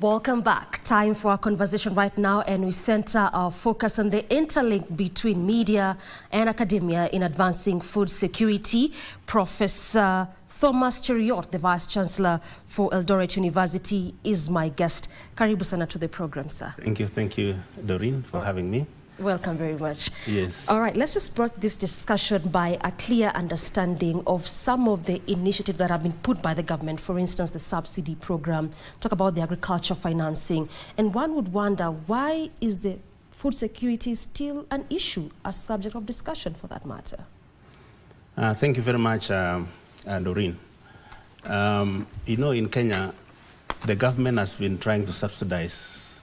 Welcome back. Time for our conversation right now, and we center our focus on the interlink between media and academia in advancing food security. Professor Thomas Cheriot, the Vice Chancellor for Eldoret University, is my guest. Karibu sana to the program, sir. Thank you, Doreen, for having me. Welcome very much. Yes. All right, let's just start this discussion by a clear understanding of some of the initiatives that have been put by the government. For instance, the subsidy program, talk about the agriculture financing. And one would wonder, why is the food security still an issue, a subject of discussion for that matter? Thank you very much, Doreen. You know, in Kenya, the government has been trying to subsidize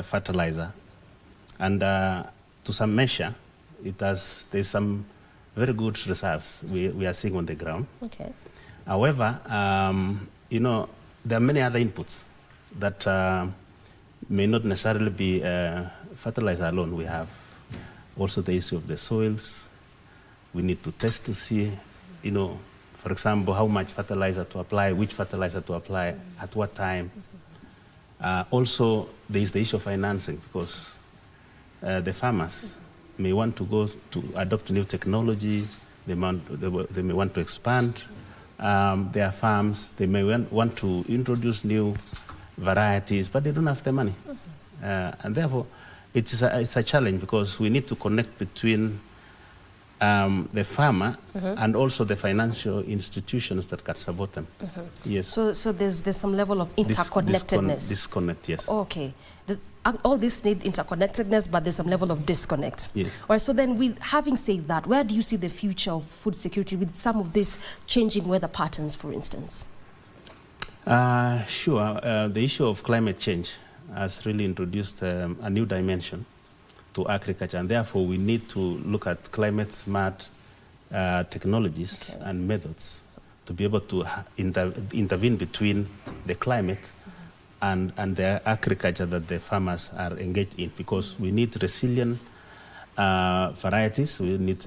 fertilizer. And to some measure, there's some very good reserves we are seeing on the ground. Okay. However, you know, there are many other inputs that may not necessarily be fertilizer alone. We have also the issue of the soils. We need to test to see, you know, for example, how much fertilizer to apply, which fertilizer to apply, at what time. Also, there is the issue of financing, because the farmers may want to go to adopt new technology, they may want to expand their farms, they may want to introduce new varieties, but they don't have the money. And therefore, it's a challenge, because we need to connect between the farmer and also the financial institutions that can support them. Yes. So there's some level of interconnectedness. Disconnect, yes. Okay. All this need interconnectedness, but there's some level of disconnect. Yes. All right, so then having said that, where do you see the future of food security with some of these changing weather patterns, for instance? Sure. The issue of climate change has really introduced a new dimension to agriculture, and therefore we need to look at climate-smart technologies and methods to be able to intervene between the climate and the agriculture that the farmers are engaged in, because we need resilient varieties, we need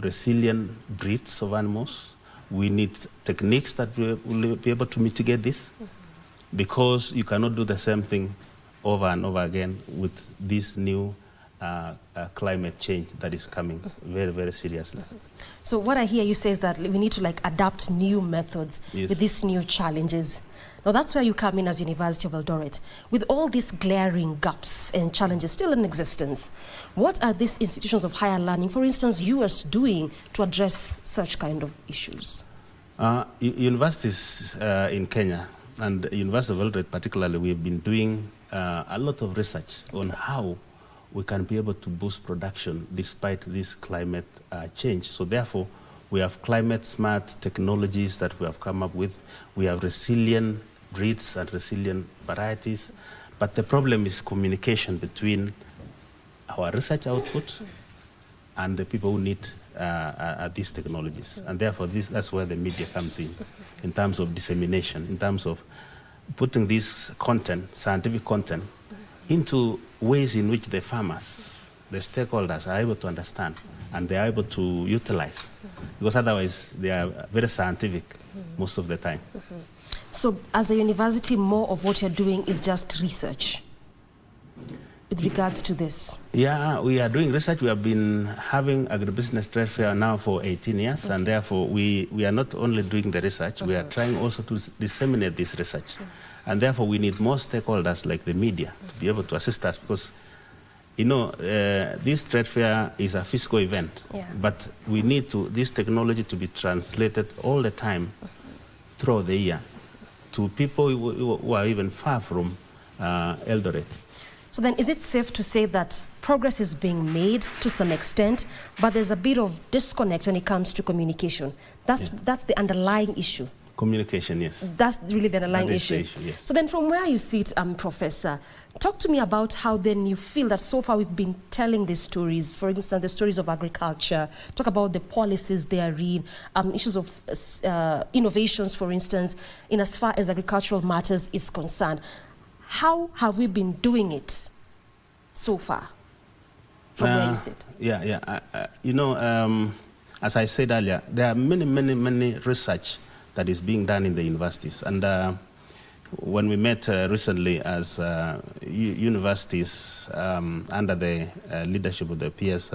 resilient breeds of animals, we need techniques that will be able to mitigate this, because you cannot do the same thing over and over again with this new climate change that is coming very, very seriously. So what I hear you say is that we need to adapt new methods with these new challenges. Now that's where you come in as University of Eldoret. With all these glaring gaps and challenges still in existence, what are these institutions of higher learning, for instance, US, doing to address such kind of issues? Universities in Kenya, and University of Eldoret particularly, we've been doing a lot of research on how we can be able to boost production despite this climate change. So therefore, we have climate-smart technologies that we have come up with. We have resilient breeds and resilient varieties. But the problem is communication between our research output and the people who need these technologies. And therefore, that's where the media comes in terms of dissemination, in terms of putting this content, scientific content, into ways in which the farmers, the stakeholders, are able to understand and they are able to utilize, because otherwise they are very scientific most of the time. So as a university, more of what you're doing is just research with regards to this? Yeah, we are doing research. We have been having agribusiness trade fair now for 18 years, and therefore we are not only doing the research, we are trying also to disseminate this research. And therefore we need more stakeholders like the media to be able to assist us, because you know, this trade fair is a physical event, but we need this technology to be translated all the time throughout the year to people who are even far from Eldoret. So then, is it safe to say that progress is being made to some extent, but there's a bit of disconnect when it comes to communication? That's the underlying issue. Communication, yes. That's really the underlying issue. Yes. So then, from where you sit, Professor, talk to me about how then you feel that so far we've been telling these stories, for instance, the stories of agriculture, talk about the policies they are in, issues of innovations, for instance, in as far as agricultural matters is concerned. How have we been doing it so far, from where you sit? You know, as I said earlier, there are many research that is being done in the universities. And when we met recently as universities under the leadership of the PS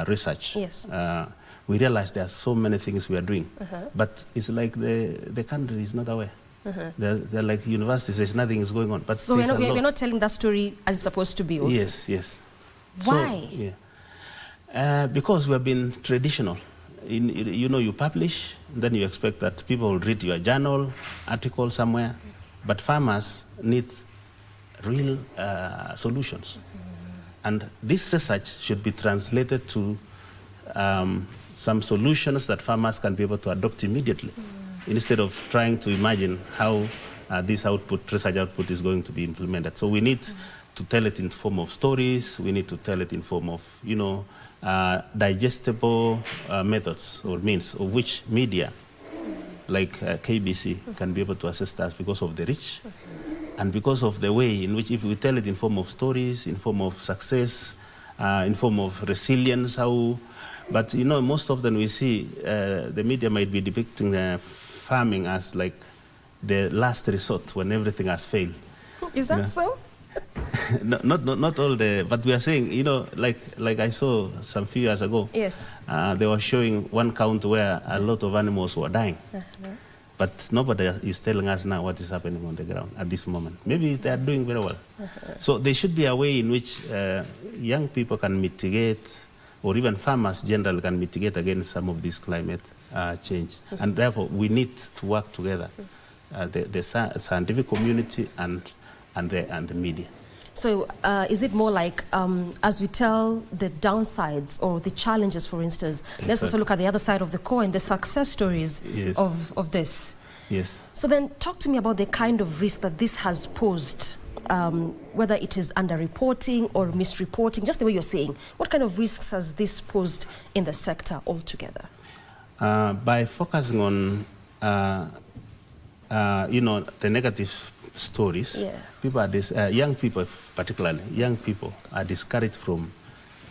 research, Yes. We realized there are so many things we are doing, but it's like the country is not aware. They're like universities, there's nothing is going on. But So we're not telling that story as it's supposed to be also. Yes, yes. Why? So, yeah. Because we have been traditional. You publish, then you expect that people will read your journal, article somewhere, but farmers need real solutions. And this research should be translated to some solutions that farmers can be able to adopt immediately, instead of trying to imagine how this research output is going to be implemented. So we need to tell it in the form of stories, we need to tell it in form of, digestible methods or means of which media, like KBC, can be able to assist us because of the reach and because of the way in which, if we tell it in form of stories, in form of success, in form of resilience, but most often we see the media might be depicting farming as like the last resort when everything has failed. Is that so? No, not all but we are saying, like I saw some few years ago. Yes. They were showing one count where a lot of animals were dying. But nobody is telling us now what is happening on the ground at this moment. Maybe they are doing very well. So there should be a way in which young people can mitigate, or even farmers generally can mitigate against some of this climate change. And therefore, we need to work together, the scientific community and the media. So is it more like, as we tell the downsides or the challenges, for instance, let's also look at the other side of the coin, the success stories of this. Yes. So then talk to me about the kind of risk that this has posed, whether it is underreporting or misreporting, just the way you're saying. What kind of risks has this posed in the sector altogether? By focusing on, the negative stories, people are young people, particularly young people, are discouraged from,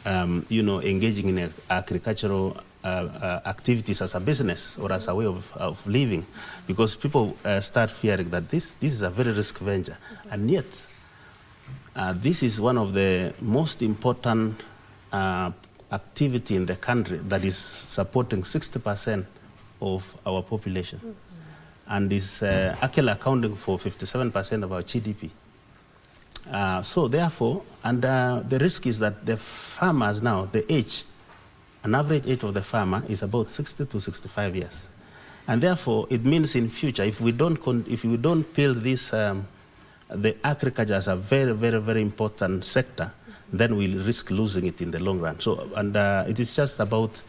engaging in agricultural activities as a business or as a way of living, because people start fearing that this is a very risk venture, and yet this is one of the most important activity in the country that is supporting 60% of our population. And is actually accounting for 57% of our GDP. So therefore, and the risk is that the farmers now, an average age of the farmer is about 60 to 65 years. And therefore, it means in future, if we don't build this, the agriculture as a very, very, very important sector, then we'll risk losing it in the long run. So, and it is just about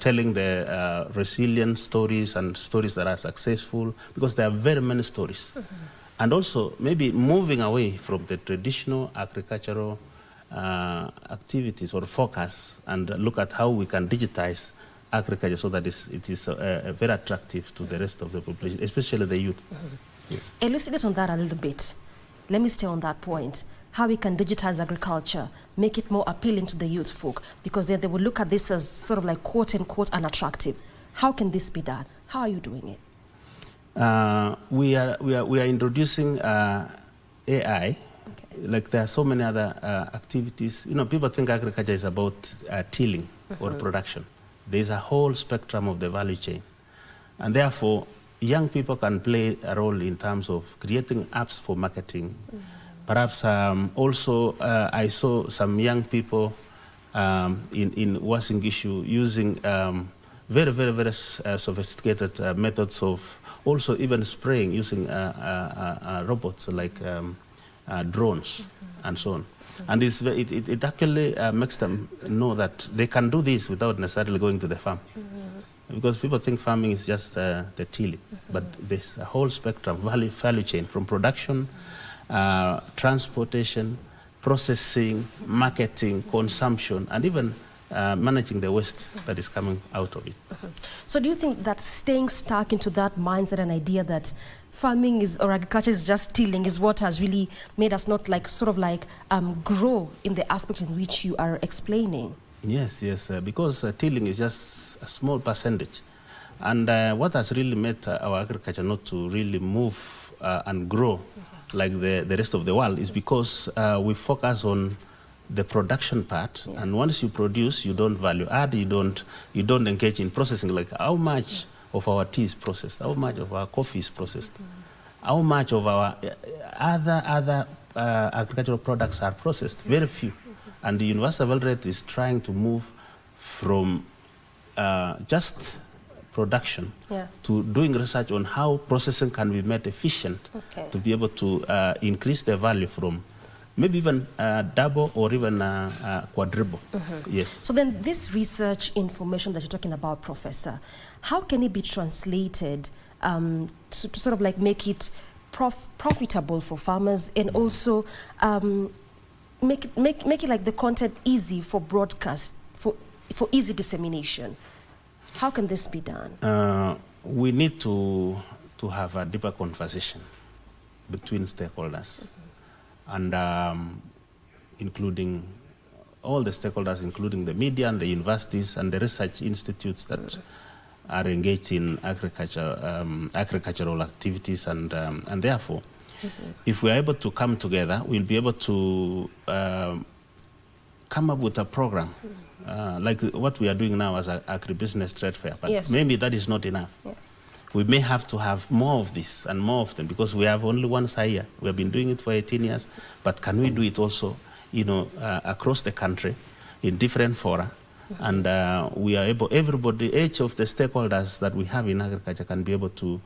telling the resilient stories and stories that are successful, because there are very many stories. And also maybe moving away from the traditional agricultural activities or focus and look at how we can digitize agriculture so that it is very attractive to the rest of the population, especially the youth. Yes. Elucidate on that a little bit. Let me stay on that point. How we can digitize agriculture, make it more appealing to the youth folk, because then they will look at this as sort of like quote unquote unattractive. How can this be done? How are you doing it? We are introducing AI. Okay. Like there are so many other activities. People think agriculture is about tilling or production. There is a whole spectrum of the value chain, and therefore young people can play a role in terms of creating apps for marketing. Perhaps also I saw some young people in Wasingishu using very, very, very sophisticated methods of also even spraying using robots like drones and so on. And it actually makes them know that they can do this without necessarily going to the farm. Because people think farming is just the tilling, but there's a whole spectrum, value chain, from production, transportation, processing, marketing, consumption, and even managing the waste that is coming out of it. So do you think that staying stuck into that mindset and idea that farming is, or agriculture is just tilling, is what has really made us not grow in the aspect in which you are explaining? Yes, because tilling is just a small percentage. And what has really made our agriculture not to really move and grow like the rest of the world is because we focus on the production part, and once you produce, you don't value add, you don't engage in processing, like how much of our tea is processed, how much of our coffee is processed, how much of our other agricultural products are processed. Very few. And the University of Eldoret is trying to move from just production to doing research on how processing can be made efficient to be able to increase the value from maybe even double or even quadruple. Yes. So then this research information that you're talking about, Professor, how can it be translated to sort of like make it profitable for farmers, and also make it like the content easy for broadcast, for easy dissemination? How can this be done? We need to have a deeper conversation between stakeholders, and including all the stakeholders, including the media and the universities and the research institutes that are engaged in agricultural activities, and therefore, if we are able to come together, we'll be able to come up with a program like what we are doing now as an agribusiness trade fair. But maybe that is not enough. We may have to have more of this and more of them, because we have only once a year. We have been doing it for 18 years, but can we do it also, across the country in different fora? And we are able, everybody, each of the stakeholders that we have in agriculture can be able to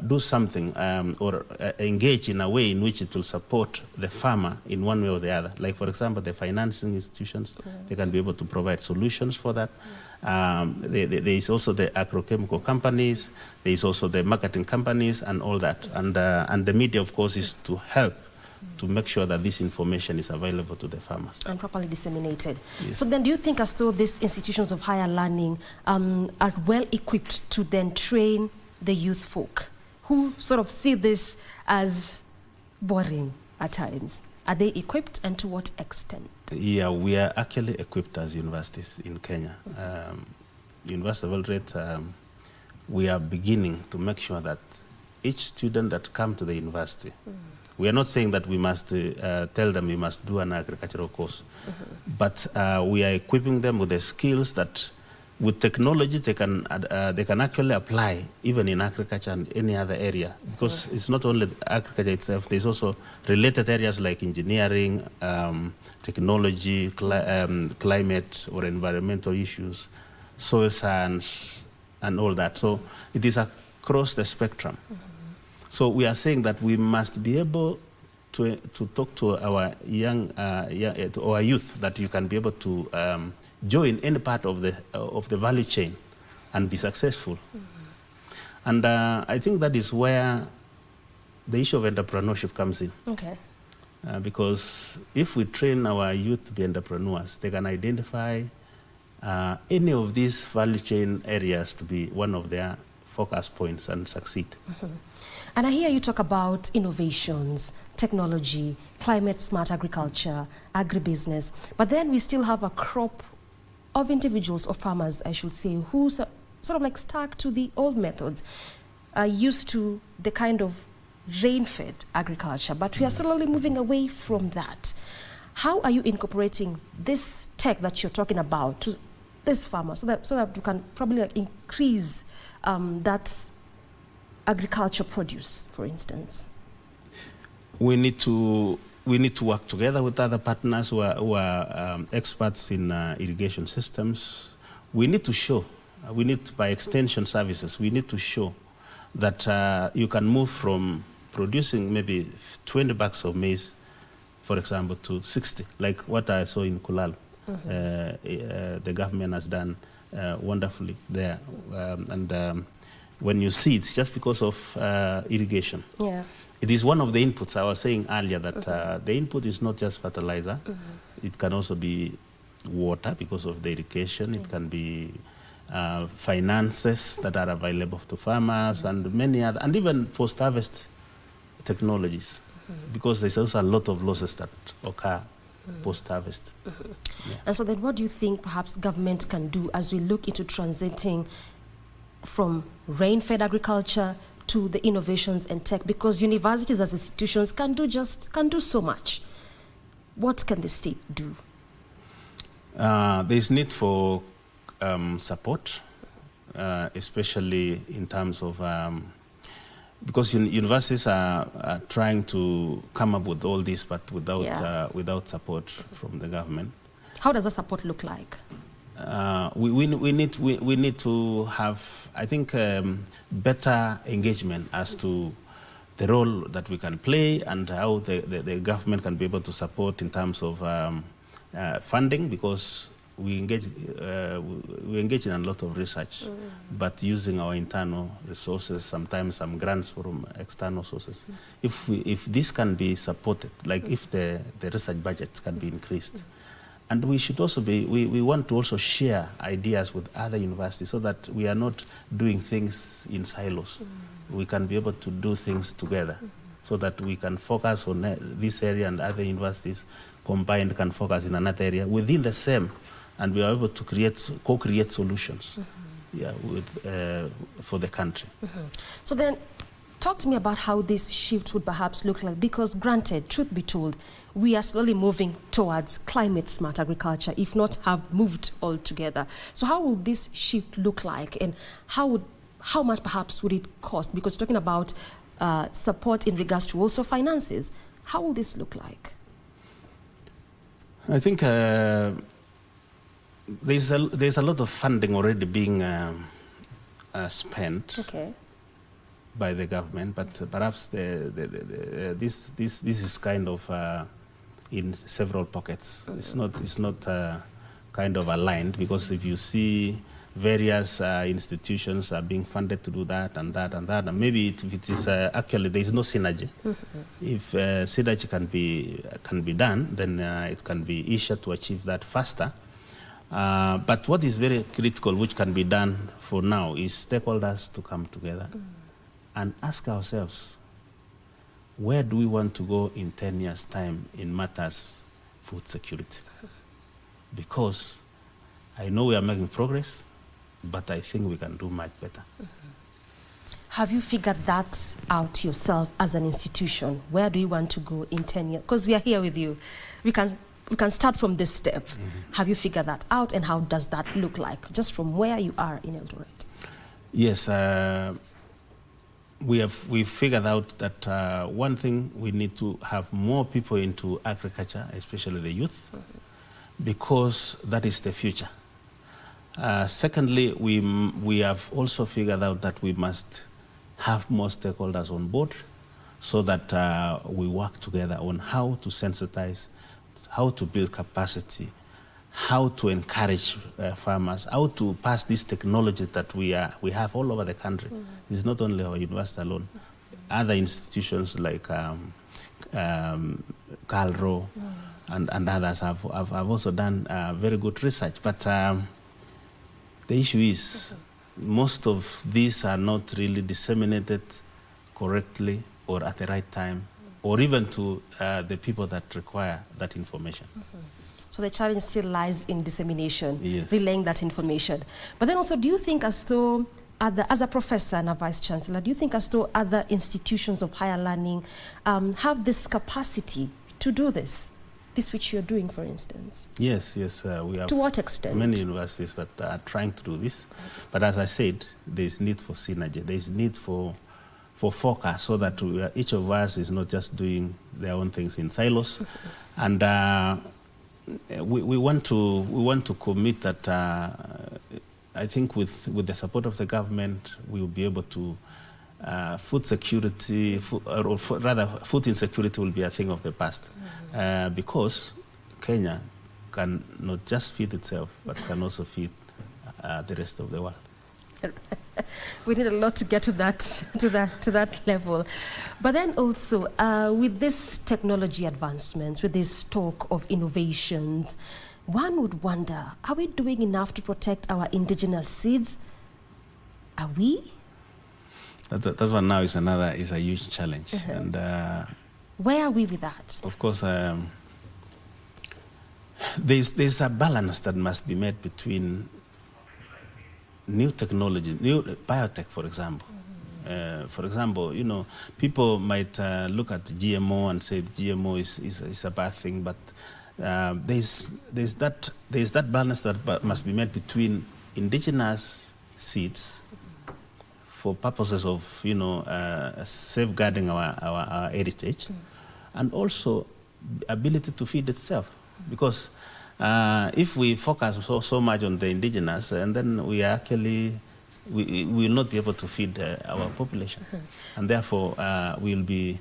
do something or engage in a way in which it will support the farmer in one way or the other. Like, for example, the financing institutions, they can be able to provide solutions for that. There is also the agrochemical companies, there is also the marketing companies and all that. And the media, of course, is to help to make sure that this information is available to the farmers. And properly disseminated. Yes. So then do you think as though these institutions of higher learning are well equipped to then train the youth folk who sort of see this as boring at times? Are they equipped, and to what extent? Yeah, we are actually equipped as universities in Kenya. University of Eldoret, we are beginning to make sure that each student that comes to the university, we are not saying that we must tell them we must do an agricultural course, but we are equipping them with the skills that with technology they can actually apply even in agriculture and any other area, because it's not only agriculture itself, there's also related areas like engineering, technology, climate or environmental issues, soil science and all that. So it is across the spectrum. So we are saying that we must be able to talk to our to our youth, that you can be able to join any part of the value chain and be successful. And I think that is where the issue of entrepreneurship comes in. Okay. Because if we train our youth to be entrepreneurs, they can identify any of these value chain areas to be one of their focus points and succeed. And I hear you talk about innovations, technology, climate-smart agriculture, agribusiness, but then we still have a crop of individuals or farmers, I should say, who sort of like stuck to the old methods, used to the kind of rain-fed agriculture, but we are slowly moving away from that. How are you incorporating this tech that you're talking about to this farmer so that you can probably like increase that agriculture produce, for instance? We need to work together with other partners who are experts in irrigation systems. We need to show, by extension services, we need to show that you can move from producing maybe 20 bags of maize, for example, to 60, like what I saw in Kulalu. The government has done wonderfully there. When you see, it's just because of irrigation. Yeah. It is one of the inputs. I was saying earlier that the input is not just fertilizer. It can also be water because of the irrigation. It can be finances that are available to farmers and many other, and even post-harvest technologies, because there's also a lot of losses that occur post-harvest. Yeah. And so then what do you think perhaps government can do as we look into transiting from rain-fed agriculture to the innovations and tech? Because universities as institutions can do so much. What can the state do? There's need for support, especially in terms of because universities are trying to come up with all this, but without support from the government. How does the support look like? We need to have, I think, better engagement as to the role that we can play and how the government can be able to support in terms of funding, because we engage in a lot of research, but using our internal resources, sometimes some grants from external sources. If this can be supported, like if the research budgets can be increased, and we should also we want to also share ideas with other universities so that we are not doing things in silos. We can be able to do things together so that we can focus on this area, and other universities combined can focus in another area within the same, and we are able to co-create solutions for the country. So then, talk to me about how this shift would perhaps look like, because granted, truth be told, we are slowly moving towards climate-smart agriculture, if not have moved altogether. So how will this shift look like, and how much perhaps would it cost? Because you're talking about support in regards to also finances. How will this look like? I think there's a lot of funding already being spent by the government, but perhaps this is kind of in several pockets. It's not kind of aligned, because if you see various institutions are being funded to do that and that and that, and maybe it is actually there is no synergy. If synergy can be done, then it can be easier to achieve that faster. But what is very critical, which can be done for now, is stakeholders to come together and ask ourselves, where do we want to go in 10 years' time in matters food security? Because I know we are making progress, but I think we can do much better. Have you figured that out yourself as an institution? Where do you want to go in 10 years? Because we are here with you. We can start from this step. Have you figured that out, and how does that look like, just from where you are in Eldoret? Yes, we've figured out that one thing, we need to have more people into agriculture, especially the youth, because that is the future. Secondly, we have also figured out that we must have more stakeholders on board, so that we work together on how to sensitize, how to build capacity, how to encourage farmers, how to pass this technology that we have all over the country. It's not only our university alone. Other institutions like Calro and others have also done very good research. But the issue is most of these are not really disseminated correctly or at the right time, or even to the people that require that information. So the challenge still lies in dissemination, yes, relaying that information. But then also, do you think as though, as a professor and a vice-chancellor, do you think as though other institutions of higher learning have this capacity to do this which you're doing, for instance? Yes, we have. To what extent? Many universities that are trying to do this. But as I said, there's need for synergy. There's need for focus, so that each of us is not just doing their own things in silos. And we want to commit that I think with the support of the government, we will be able to food security, food insecurity will be a thing of the past, because Kenya can not just feed itself, but can also feed the rest of the world. We need a lot to get to that level. But then also, with this technology advancements, with this talk of innovations, one would wonder, are we doing enough to protect our indigenous seeds? Are we? That one now is a huge challenge. And where are we with that? of course, There's a balance that must be made between new technology, new biotech, for example. For example, people might look at GMO and say GMO is a bad thing, but there's that balance that must be made between indigenous seeds for purposes of safeguarding our heritage, and also ability to feed itself. Because if we focus so much on the indigenous, and then we will not be able to feed our population, and therefore we'll be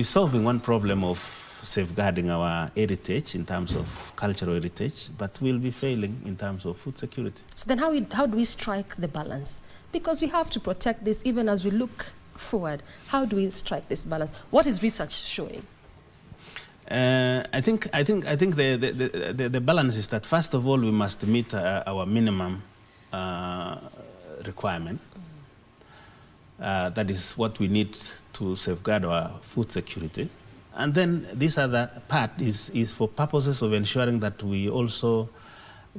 solving one problem of safeguarding our heritage in terms of cultural heritage, but we'll be failing in terms of food security. So then how do we strike the balance? Because we have to protect this even as we look forward. How do we strike this balance? What is research showing? I think the balance is that, first of all, we must meet our minimum requirement. That is what we need to safeguard our food security. And then this other part is for purposes of ensuring that we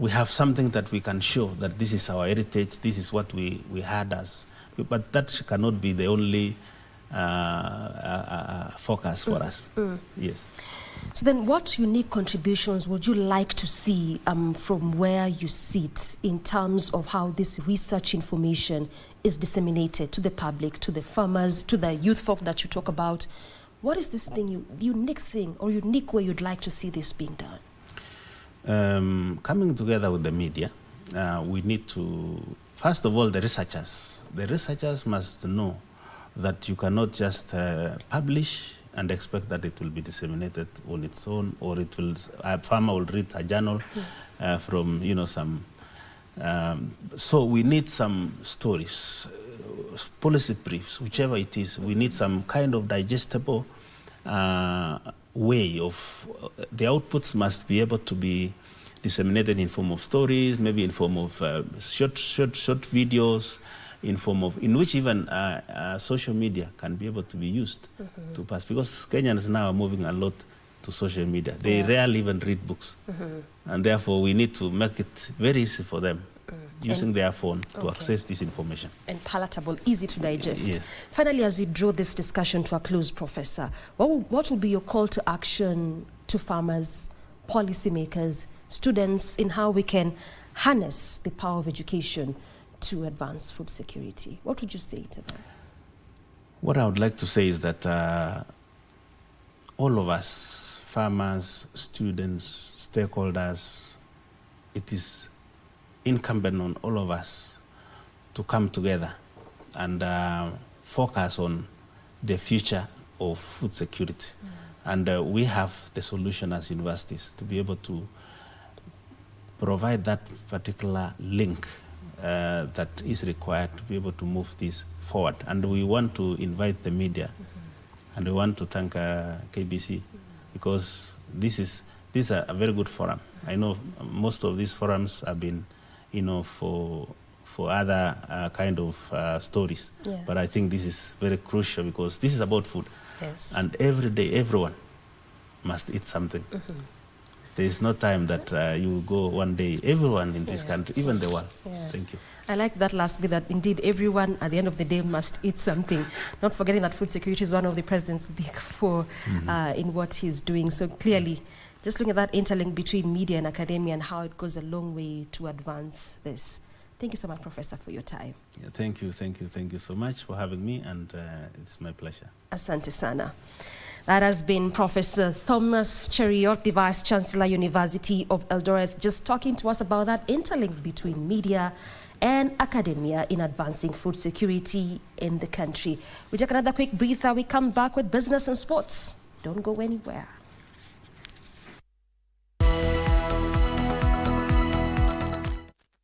have something that we can show that this is our heritage, this is what we had as. But that cannot be the only focus for us. Yes. So then what unique contributions would you like to see from where you sit in terms of how this research information is disseminated to the public, to the farmers, to the youth folk that you talk about? What is this thing, unique thing or unique way you'd like to see this being done? Coming together with the media, we need to, first of all, the researchers must know that you cannot just publish and expect that it will be disseminated on its own, or a farmer will read a journal from some. So we need some stories, policy briefs, whichever it is. We need some kind of digestible way of the outputs must be able to be disseminated in form of stories, maybe in form of short videos, in which even social media can be able to be used to pass. Because Kenyans now are moving a lot to social media. They rarely even read books. And therefore, we need to make it very easy for them using their phone to access this information. And palatable, easy to digest. Yes. Finally, as we draw this discussion to a close, Professor, what will be your call to action to farmers, policymakers, students in how we can harness the power of education to advance food security? What would you say to them? What I would like to say is that all of us, farmers, students, stakeholders, it is incumbent on all of us to come together and focus on the future of food security. And we have the solution as universities to be able to provide that particular link that is required to be able to move this forward. And we want to invite the media, and we want to thank KBC, because this is a very good forum. I know most of these forums have been, for other kind of stories, but I think this is very crucial because this is about food. Yes. And every day, everyone must eat something. There is no time that you go one day. Everyone in this country, even the world. Thank you. I like that last bit, that indeed everyone at the end of the day must eat something. Not forgetting that food security is one of the president's big four in what he's doing. So clearly, just looking at that interlink between media and academia and how it goes a long way to advance this. Thank you so much, Professor, for your time. Yeah, thank you so much for having me, and it's my pleasure. Asante sana. That has been Professor Thomas Cheriot, the Vice-Chancellor, University of Eldoret, just talking to us about that interlink between media and academia in advancing food security in the country. We take another quick breather. We come back with business and sports. Don't go anywhere.